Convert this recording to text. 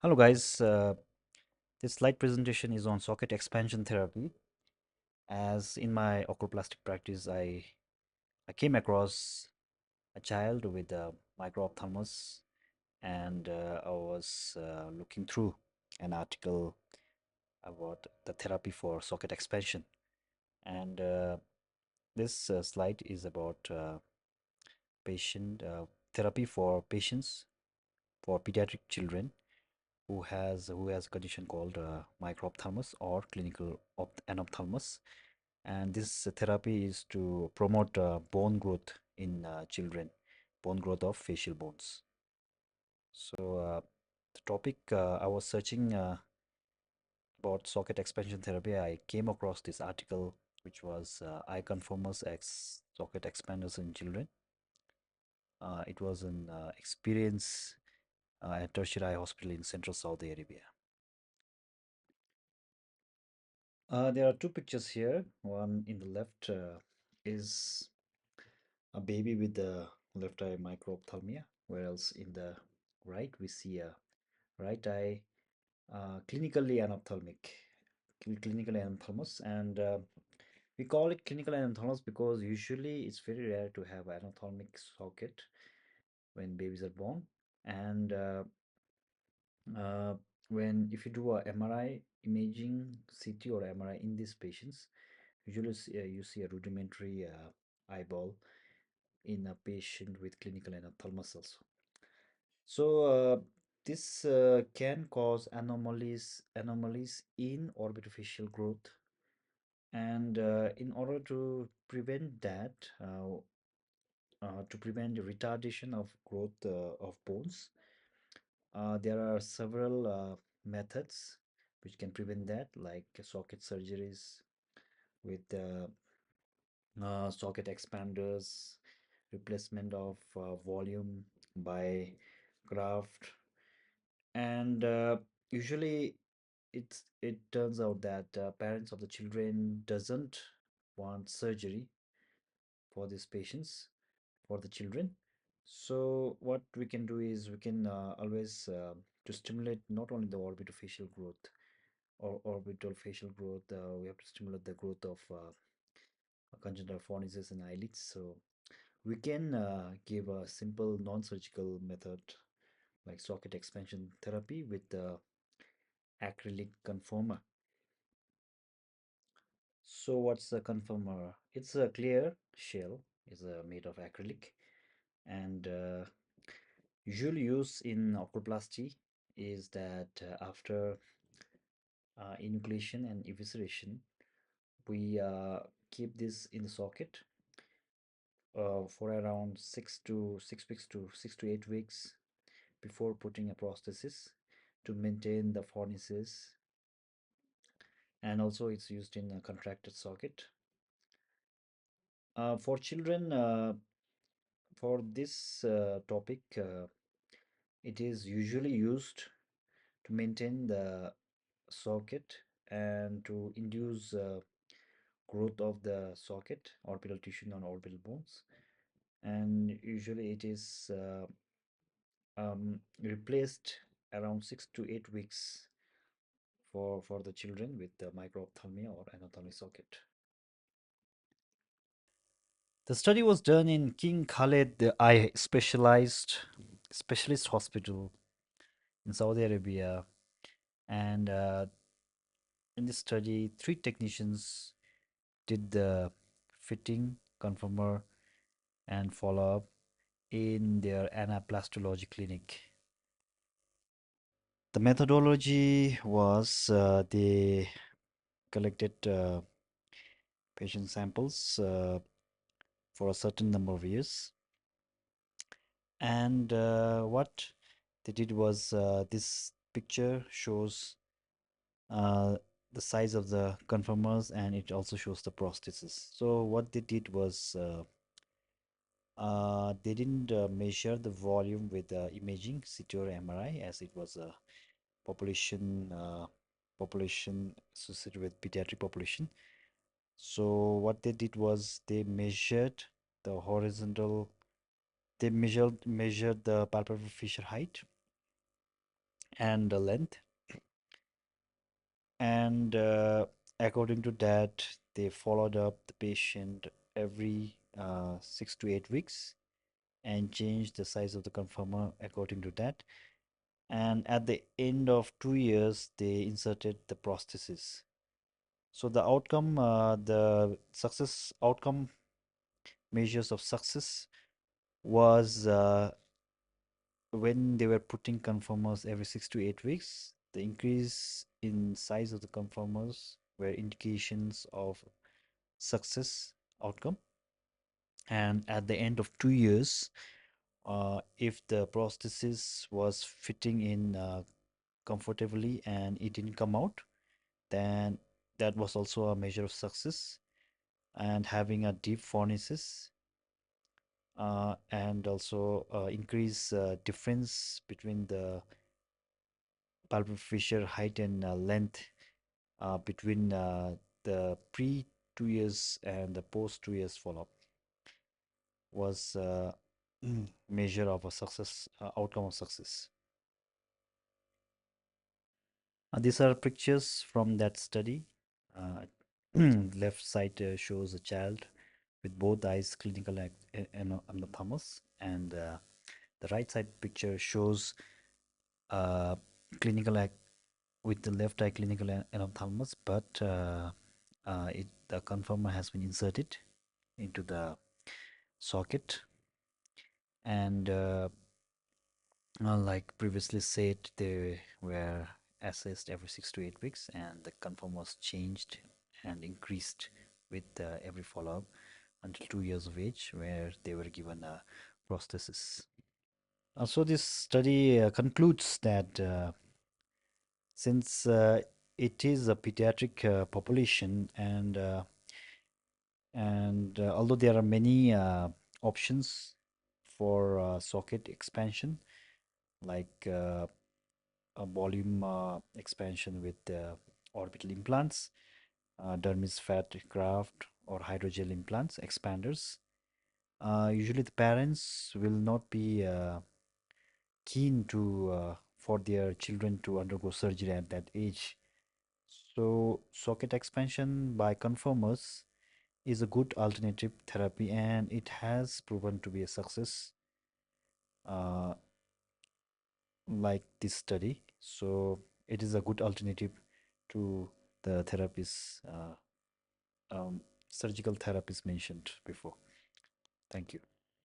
Hello guys, this slide presentation is on socket expansion therapy. As in my oculoplastic practice, I came across a child with a microphthalmus, and I was looking through an article about the therapy for socket expansion. And this slide is about patient therapy for patients for pediatric children who has a condition called microphthalmus or clinical anophthalmus, and this therapy is to promote bone growth in children, bone growth of facial bones. So the topic I was searching about socket expansion therapy, I came across this article which was eye conformers x socket expanders in children. It was an experience at tertiary eye hospital in central Saudi Arabia. There are two pictures here. One in the left is a baby with the left eye microphthalmia, whereas in the right we see a right eye clinically anophthalmic, clinically anophthalmos, and we call it clinical anophthalmos because usually it's very rare to have anophthalmic socket when babies are born, and uh, when if you do a MRI imaging CT or MRI in these patients, usually you see a rudimentary eyeball in a patient with clinical anophthalmos also. So this can cause anomalies in orbital growth, and in order to prevent that, to prevent the retardation of growth of bones, there are several methods which can prevent that, like socket surgeries with socket expanders, replacement of volume by graft, and usually it turns out that parents of the children doesn't want surgery for these patients, for the children. So what we can do is we can always to stimulate not only the orbital growth or orbital facial growth, we have to stimulate the growth of congenital fornices and eyelids. So we can give a simple non-surgical method like socket expansion therapy with the acrylic conformer. So what's a conformer? It's a clear shell, is made of acrylic, and usual use in oculoplasty is that after enucleation and evisceration, we keep this in the socket for around 6 to 8 weeks before putting a prosthesis to maintain the fornices, and also it's used in a contracted socket. For children, for this topic, it is usually used to maintain the socket and to induce growth of the socket, orbital tissue and orbital bones. And usually it is replaced around 6 to 8 weeks for the children with the microphthalmia or anophthalmic socket. The study was done in King Khaled the Eye Specialist Hospital in Saudi Arabia, and in this study, three technicians did the fitting, conformer, and follow-up in their anaplastology clinic. The methodology was they collected patient samples for a certain number of years, and what they did was this picture shows uh, the size of the conformers, and it also shows the prosthesis. So what they did was they didn't measure the volume with imaging CT or MRI, as it was a population associated with pediatric population. So what they did was they measured the horizontal, they measured the palpebral fissure height, and the length. And according to that, they followed up the patient every 6 to 8 weeks and changed the size of the conformer according to that. And at the end of 2 years, they inserted the prosthesis. So the outcome, the success outcome measures of success was when they were putting conformers every 6 to 8 weeks, the increase in size of the conformers were indications of success outcome. And at the end of 2 years, if the prosthesis was fitting in comfortably and it didn't come out, then that was also a measure of success. And having a deep fornices and also increase difference between the palpebral fissure height and length between the pre 2 years and the post 2 years follow-up was measure of a success outcome of success. These are pictures from that study. Uh, left side shows a child with both eyes clinical anophthalmos, and the right side picture shows clinical with the left eye clinical anophthalmos, but the conformer has been inserted into the socket, and like previously said, they were assessed every 6 to 8 weeks, and the conform was changed and increased with every follow-up until 2 years of age, where they were given a prosthesis. So this study concludes that since it is a pediatric population, and although there are many options for socket expansion, like a volume expansion with orbital implants, dermis fat graft, or hydrogel implants, expanders. Usually, the parents will not be keen to for their children to undergo surgery at that age. So, socket expansion by conformers is a good alternative therapy, and it has proven to be a success, uh, like this study. So, it is a good alternative to the therapies, surgical therapies mentioned before. Thank you.